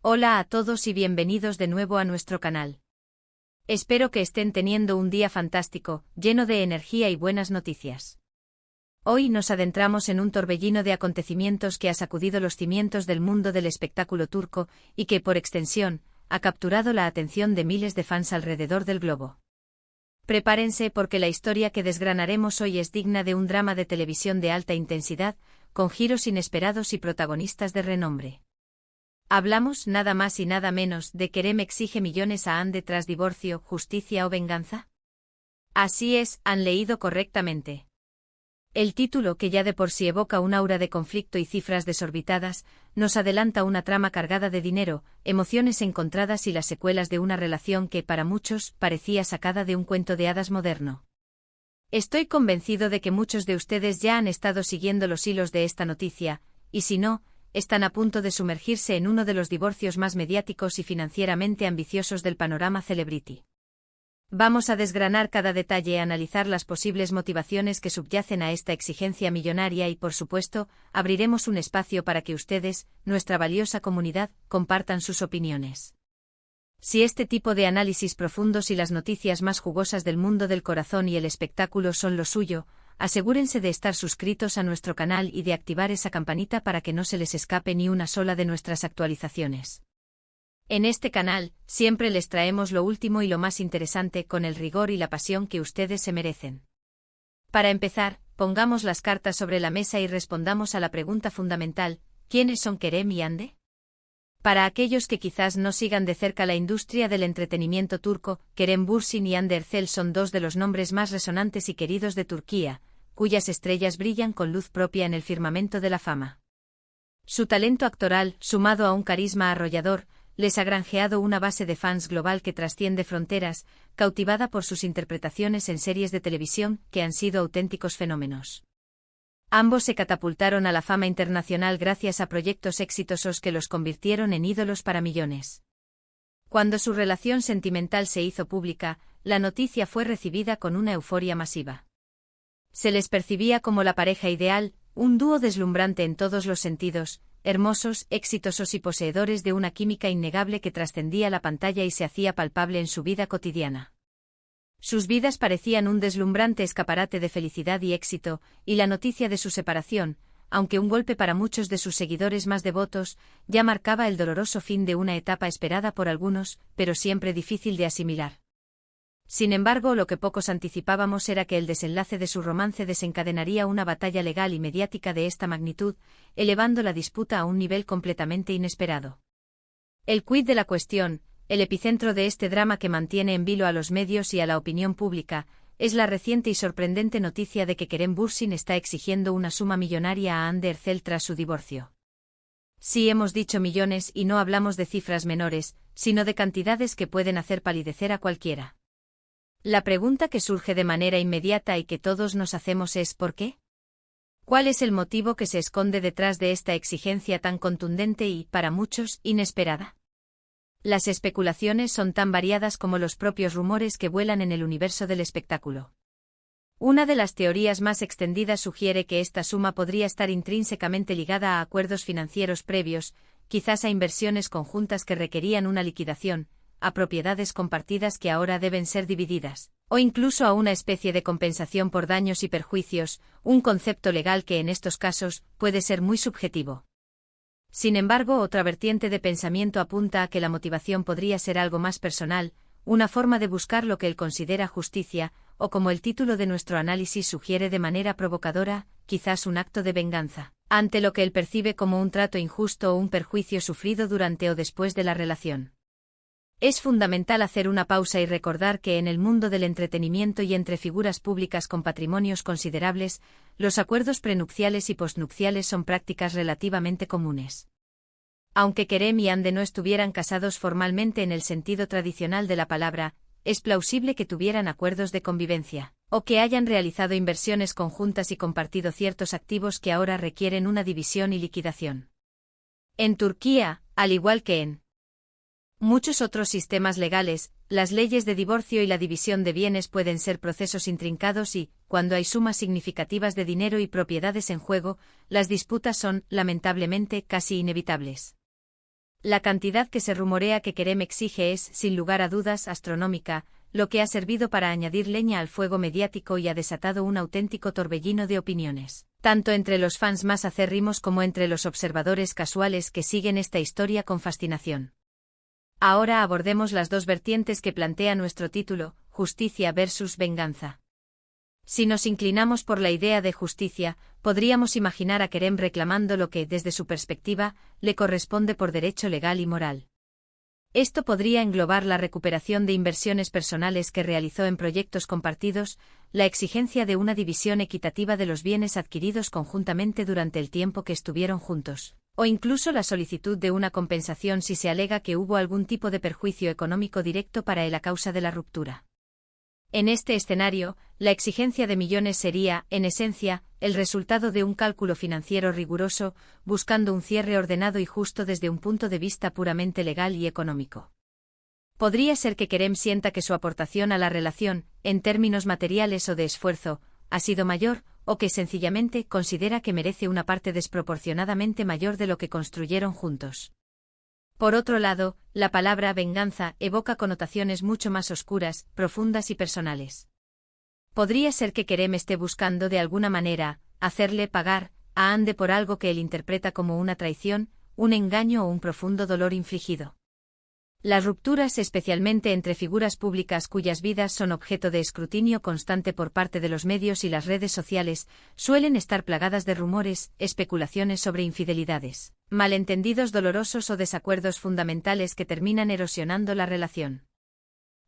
Hola a todos y bienvenidos de nuevo a nuestro canal. Espero que estén teniendo un día fantástico, lleno de energía y buenas noticias. Hoy nos adentramos en un torbellino de acontecimientos que ha sacudido los cimientos del mundo del espectáculo turco y que, por extensión, ha capturado la atención de miles de fans alrededor del globo. Prepárense porque la historia que desgranaremos hoy es digna de un drama de televisión de alta intensidad, con giros inesperados y protagonistas de renombre. Hablamos nada más y nada menos de Kerem exige millones a Hande tras divorcio, justicia o venganza. Así es, han leído correctamente. El título, que ya de por sí evoca un aura de conflicto y cifras desorbitadas, nos adelanta una trama cargada de dinero, emociones encontradas y las secuelas de una relación que, para muchos, parecía sacada de un cuento de hadas moderno. Estoy convencido de que muchos de ustedes ya han estado siguiendo los hilos de esta noticia, y si no, están a punto de sumergirse en uno de los divorcios más mediáticos y financieramente ambiciosos del panorama celebrity. Vamos a desgranar cada detalle y analizar las posibles motivaciones que subyacen a esta exigencia millonaria y, por supuesto, abriremos un espacio para que ustedes, nuestra valiosa comunidad, compartan sus opiniones. Si este tipo de análisis profundos y las noticias más jugosas del mundo del corazón y el espectáculo son lo suyo, asegúrense de estar suscritos a nuestro canal y de activar esa campanita para que no se les escape ni una sola de nuestras actualizaciones. En este canal, siempre les traemos lo último y lo más interesante con el rigor y la pasión que ustedes se merecen. Para empezar, pongamos las cartas sobre la mesa y respondamos a la pregunta fundamental: ¿quiénes son Kerem y Hande? Para aquellos que quizás no sigan de cerca la industria del entretenimiento turco, Kerem Bürsin y Hande Erçel son dos de los nombres más resonantes y queridos de Turquía, cuyas estrellas brillan con luz propia en el firmamento de la fama. Su talento actoral, sumado a un carisma arrollador, les ha granjeado una base de fans global que trasciende fronteras, cautivada por sus interpretaciones en series de televisión que han sido auténticos fenómenos. Ambos se catapultaron a la fama internacional gracias a proyectos exitosos que los convirtieron en ídolos para millones. Cuando su relación sentimental se hizo pública, la noticia fue recibida con una euforia masiva. Se les percibía como la pareja ideal, un dúo deslumbrante en todos los sentidos, hermosos, exitosos y poseedores de una química innegable que trascendía la pantalla y se hacía palpable en su vida cotidiana. Sus vidas parecían un deslumbrante escaparate de felicidad y éxito, y la noticia de su separación, aunque un golpe para muchos de sus seguidores más devotos, ya marcaba el doloroso fin de una etapa esperada por algunos, pero siempre difícil de asimilar. Sin embargo, lo que pocos anticipábamos era que el desenlace de su romance desencadenaría una batalla legal y mediática de esta magnitud, elevando la disputa a un nivel completamente inesperado. El quid de la cuestión, el epicentro de este drama que mantiene en vilo a los medios y a la opinión pública, es la reciente y sorprendente noticia de que Kerem Bürsin está exigiendo una suma millonaria a Hande Erçel tras su divorcio. Sí, hemos dicho millones y no hablamos de cifras menores, sino de cantidades que pueden hacer palidecer a cualquiera. La pregunta que surge de manera inmediata y que todos nos hacemos es ¿por qué? ¿Cuál es el motivo que se esconde detrás de esta exigencia tan contundente y, para muchos, inesperada? Las especulaciones son tan variadas como los propios rumores que vuelan en el universo del espectáculo. Una de las teorías más extendidas sugiere que esta suma podría estar intrínsecamente ligada a acuerdos financieros previos, quizás a inversiones conjuntas que requerían una liquidación, a propiedades compartidas que ahora deben ser divididas, o incluso a una especie de compensación por daños y perjuicios, un concepto legal que en estos casos puede ser muy subjetivo. Sin embargo, otra vertiente de pensamiento apunta a que la motivación podría ser algo más personal, una forma de buscar lo que él considera justicia, o como el título de nuestro análisis sugiere de manera provocadora, quizás un acto de venganza, ante lo que él percibe como un trato injusto o un perjuicio sufrido durante o después de la relación. Es fundamental hacer una pausa y recordar que en el mundo del entretenimiento y entre figuras públicas con patrimonios considerables, los acuerdos prenupciales y postnupciales son prácticas relativamente comunes. Aunque Kerem y Hande no estuvieran casados formalmente en el sentido tradicional de la palabra, es plausible que tuvieran acuerdos de convivencia, o que hayan realizado inversiones conjuntas y compartido ciertos activos que ahora requieren una división y liquidación. En Turquía, al igual que en muchos otros sistemas legales, las leyes de divorcio y la división de bienes pueden ser procesos intrincados y, cuando hay sumas significativas de dinero y propiedades en juego, las disputas son, lamentablemente, casi inevitables. La cantidad que se rumorea que Kerem exige es, sin lugar a dudas, astronómica, lo que ha servido para añadir leña al fuego mediático y ha desatado un auténtico torbellino de opiniones, tanto entre los fans más acérrimos como entre los observadores casuales que siguen esta historia con fascinación. Ahora abordemos las dos vertientes que plantea nuestro título, justicia versus venganza. Si nos inclinamos por la idea de justicia, podríamos imaginar a Kerem reclamando lo que, desde su perspectiva, le corresponde por derecho legal y moral. Esto podría englobar la recuperación de inversiones personales que realizó en proyectos compartidos, la exigencia de una división equitativa de los bienes adquiridos conjuntamente durante el tiempo que estuvieron juntos, o incluso la solicitud de una compensación si se alega que hubo algún tipo de perjuicio económico directo para él a causa de la ruptura. En este escenario, la exigencia de millones sería, en esencia, el resultado de un cálculo financiero riguroso, buscando un cierre ordenado y justo desde un punto de vista puramente legal y económico. Podría ser que Kerem sienta que su aportación a la relación, en términos materiales o de esfuerzo, ha sido mayor, o que sencillamente considera que merece una parte desproporcionadamente mayor de lo que construyeron juntos. Por otro lado, la palabra venganza evoca connotaciones mucho más oscuras, profundas y personales. Podría ser que Kerem esté buscando de alguna manera hacerle pagar a Hande por algo que él interpreta como una traición, un engaño o un profundo dolor infligido. Las rupturas, especialmente entre figuras públicas cuyas vidas son objeto de escrutinio constante por parte de los medios y las redes sociales, suelen estar plagadas de rumores, especulaciones sobre infidelidades, malentendidos dolorosos o desacuerdos fundamentales que terminan erosionando la relación.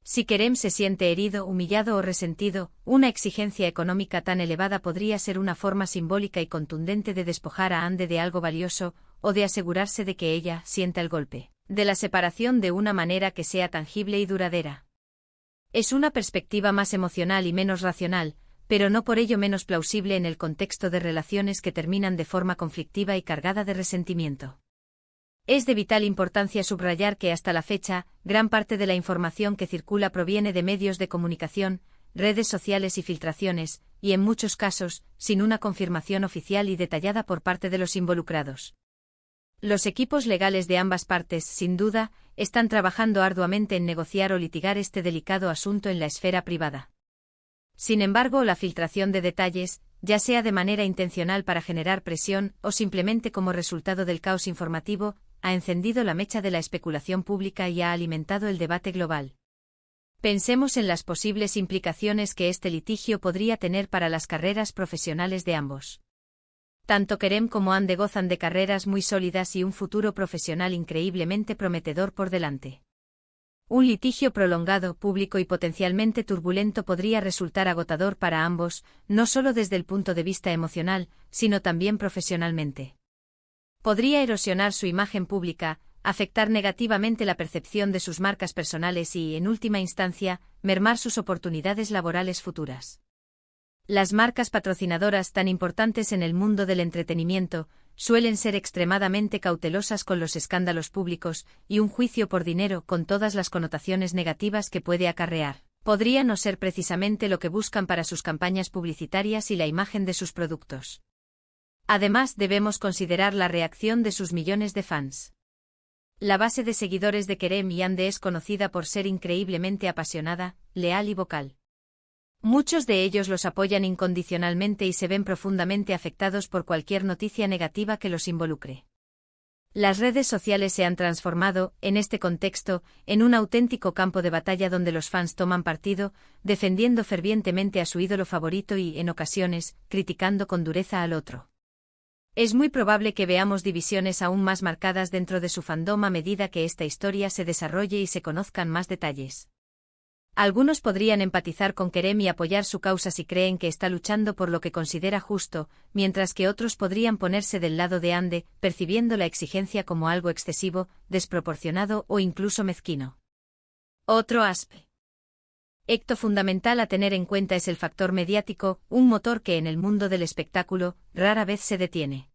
Si Kerem se siente herido, humillado o resentido, una exigencia económica tan elevada podría ser una forma simbólica y contundente de despojar a Hande de algo valioso, o de asegurarse de que ella sienta el golpe de la separación de una manera que sea tangible y duradera. Es una perspectiva más emocional y menos racional, pero no por ello menos plausible en el contexto de relaciones que terminan de forma conflictiva y cargada de resentimiento. Es de vital importancia subrayar que hasta la fecha, gran parte de la información que circula proviene de medios de comunicación, redes sociales y filtraciones, y en muchos casos, sin una confirmación oficial y detallada por parte de los involucrados. Los equipos legales de ambas partes, sin duda, están trabajando arduamente en negociar o litigar este delicado asunto en la esfera privada. Sin embargo, la filtración de detalles, ya sea de manera intencional para generar presión o simplemente como resultado del caos informativo, ha encendido la mecha de la especulación pública y ha alimentado el debate global. Pensemos en las posibles implicaciones que este litigio podría tener para las carreras profesionales de ambos. Tanto Kerem como Hande gozan de carreras muy sólidas y un futuro profesional increíblemente prometedor por delante. Un litigio prolongado, público y potencialmente turbulento podría resultar agotador para ambos, no solo desde el punto de vista emocional, sino también profesionalmente. Podría erosionar su imagen pública, afectar negativamente la percepción de sus marcas personales y, en última instancia, mermar sus oportunidades laborales futuras. Las marcas patrocinadoras tan importantes en el mundo del entretenimiento suelen ser extremadamente cautelosas con los escándalos públicos, y un juicio por dinero, con todas las connotaciones negativas que puede acarrear, podría no ser precisamente lo que buscan para sus campañas publicitarias y la imagen de sus productos. Además, debemos considerar la reacción de sus millones de fans. La base de seguidores de Kerem y Hande es conocida por ser increíblemente apasionada, leal y vocal. Muchos de ellos los apoyan incondicionalmente y se ven profundamente afectados por cualquier noticia negativa que los involucre. Las redes sociales se han transformado, en este contexto, en un auténtico campo de batalla donde los fans toman partido, defendiendo fervientemente a su ídolo favorito y, en ocasiones, criticando con dureza al otro. Es muy probable que veamos divisiones aún más marcadas dentro de su fandom a medida que esta historia se desarrolle y se conozcan más detalles. Algunos podrían empatizar con Kerem y apoyar su causa si creen que está luchando por lo que considera justo, mientras que otros podrían ponerse del lado de Hande, percibiendo la exigencia como algo excesivo, desproporcionado o incluso mezquino. Otro aspecto fundamental a tener en cuenta es el factor mediático, un motor que en el mundo del espectáculo rara vez se detiene.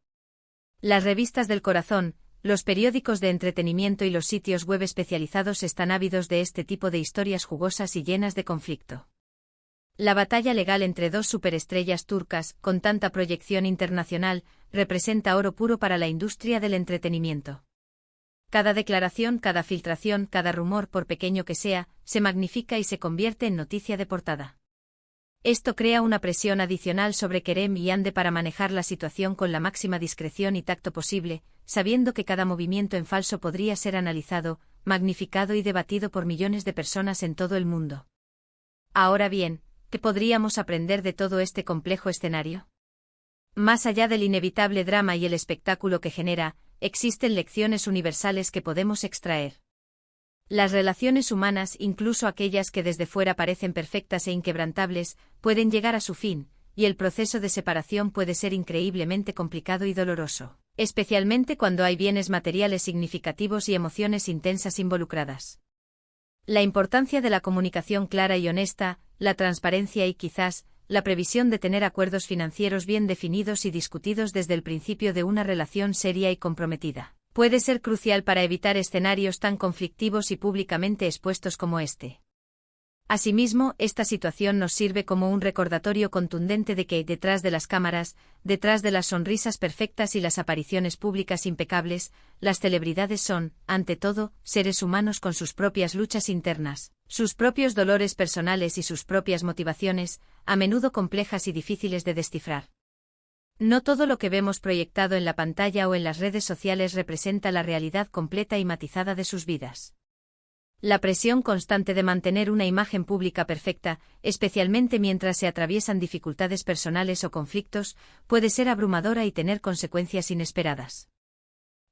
Las revistas del corazón, los periódicos de entretenimiento y los sitios web especializados están ávidos de este tipo de historias jugosas y llenas de conflicto. La batalla legal entre dos superestrellas turcas, con tanta proyección internacional, representa oro puro para la industria del entretenimiento. Cada declaración, cada filtración, cada rumor, por pequeño que sea, se magnifica y se convierte en noticia de portada. Esto crea una presión adicional sobre Kerem y Hande para manejar la situación con la máxima discreción y tacto posible, sabiendo que cada movimiento en falso podría ser analizado, magnificado y debatido por millones de personas en todo el mundo. Ahora bien, ¿qué podríamos aprender de todo este complejo escenario? Más allá del inevitable drama y el espectáculo que genera, existen lecciones universales que podemos extraer. Las relaciones humanas, incluso aquellas que desde fuera parecen perfectas e inquebrantables, pueden llegar a su fin, y el proceso de separación puede ser increíblemente complicado y doloroso, especialmente cuando hay bienes materiales significativos y emociones intensas involucradas. La importancia de la comunicación clara y honesta, la transparencia y quizás, la previsión de tener acuerdos financieros bien definidos y discutidos desde el principio de una relación seria y comprometida, puede ser crucial para evitar escenarios tan conflictivos y públicamente expuestos como este. Asimismo, esta situación nos sirve como un recordatorio contundente de que, detrás de las cámaras, detrás de las sonrisas perfectas y las apariciones públicas impecables, las celebridades son, ante todo, seres humanos con sus propias luchas internas, sus propios dolores personales y sus propias motivaciones, a menudo complejas y difíciles de descifrar. No todo lo que vemos proyectado en la pantalla o en las redes sociales representa la realidad completa y matizada de sus vidas. La presión constante de mantener una imagen pública perfecta, especialmente mientras se atraviesan dificultades personales o conflictos, puede ser abrumadora y tener consecuencias inesperadas.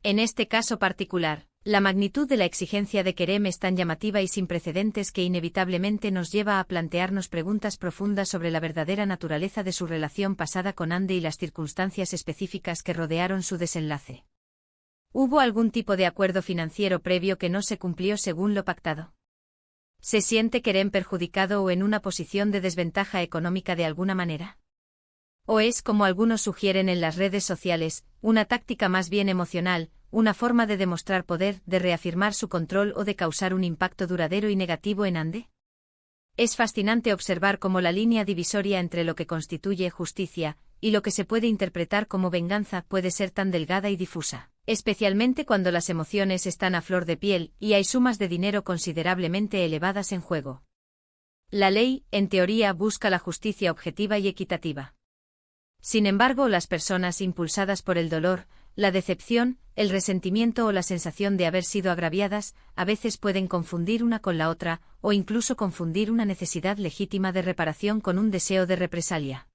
En este caso particular, la magnitud de la exigencia de Kerem es tan llamativa y sin precedentes que inevitablemente nos lleva a plantearnos preguntas profundas sobre la verdadera naturaleza de su relación pasada con Hande y las circunstancias específicas que rodearon su desenlace. ¿Hubo algún tipo de acuerdo financiero previo que no se cumplió según lo pactado? ¿Se siente Kerem perjudicado o en una posición de desventaja económica de alguna manera? ¿O es, como algunos sugieren en las redes sociales, una táctica más bien emocional, una forma de demostrar poder, de reafirmar su control o de causar un impacto duradero y negativo en Hande? Es fascinante observar cómo la línea divisoria entre lo que constituye justicia y lo que se puede interpretar como venganza puede ser tan delgada y difusa, especialmente cuando las emociones están a flor de piel y hay sumas de dinero considerablemente elevadas en juego. La ley, en teoría, busca la justicia objetiva y equitativa. Sin embargo, las personas impulsadas por el dolor, la decepción, el resentimiento o la sensación de haber sido agraviadas, a veces pueden confundir una con la otra, o incluso confundir una necesidad legítima de reparación con un deseo de represalia.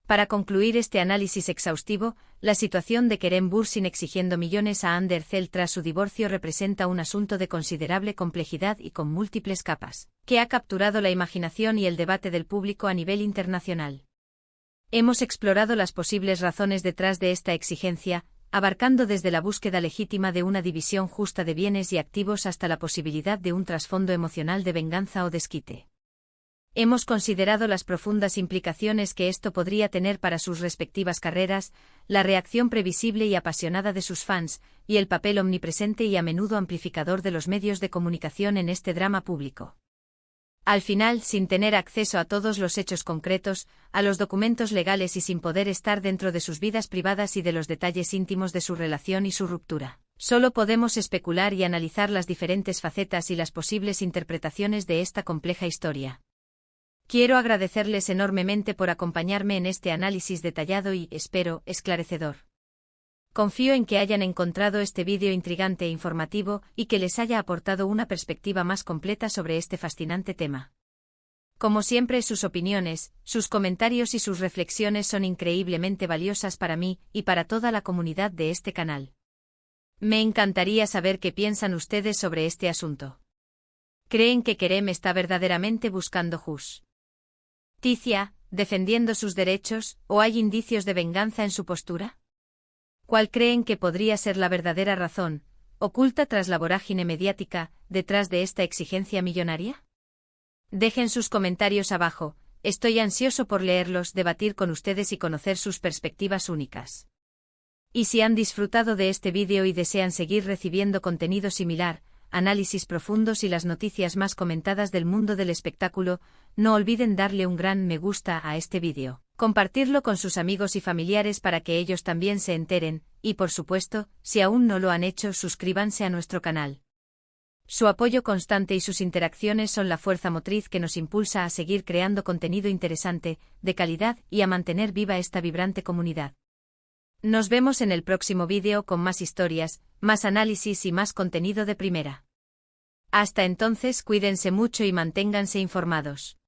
Para concluir este análisis exhaustivo, la situación de Kerem Bürsin exigiendo millones a Hande Erçel tras su divorcio representa un asunto de considerable complejidad y con múltiples capas, que ha capturado la imaginación y el debate del público a nivel internacional. Hemos explorado las posibles razones detrás de esta exigencia, abarcando desde la búsqueda legítima de una división justa de bienes y activos hasta la posibilidad de un trasfondo emocional de venganza o desquite. Hemos considerado las profundas implicaciones que esto podría tener para sus respectivas carreras, la reacción previsible y apasionada de sus fans, y el papel omnipresente y a menudo amplificador de los medios de comunicación en este drama público. Al final, sin tener acceso a todos los hechos concretos, a los documentos legales y sin poder estar dentro de sus vidas privadas y de los detalles íntimos de su relación y su ruptura, solo podemos especular y analizar las diferentes facetas y las posibles interpretaciones de esta compleja historia. Quiero agradecerles enormemente por acompañarme en este análisis detallado y, espero, esclarecedor. Confío en que hayan encontrado este vídeo intrigante e informativo y que les haya aportado una perspectiva más completa sobre este fascinante tema. Como siempre, sus opiniones, sus comentarios y sus reflexiones son increíblemente valiosas para mí y para toda la comunidad de este canal. Me encantaría saber qué piensan ustedes sobre este asunto. ¿Creen que Kerem está verdaderamente buscando justicia, defendiendo sus derechos, o hay indicios de venganza en su postura? ¿Cuál creen que podría ser la verdadera razón, oculta tras la vorágine mediática, detrás de esta exigencia millonaria? Dejen sus comentarios abajo, estoy ansioso por leerlos, debatir con ustedes y conocer sus perspectivas únicas. Y si han disfrutado de este vídeo y desean seguir recibiendo contenido similar, análisis profundos y las noticias más comentadas del mundo del espectáculo, no olviden darle un gran me gusta a este vídeo. Compartirlo con sus amigos y familiares para que ellos también se enteren, y por supuesto, si aún no lo han hecho, suscríbanse a nuestro canal. Su apoyo constante y sus interacciones son la fuerza motriz que nos impulsa a seguir creando contenido interesante, de calidad y a mantener viva esta vibrante comunidad. Nos vemos en el próximo vídeo con más historias, más análisis y más contenido de primera. Hasta entonces, cuídense mucho y manténganse informados.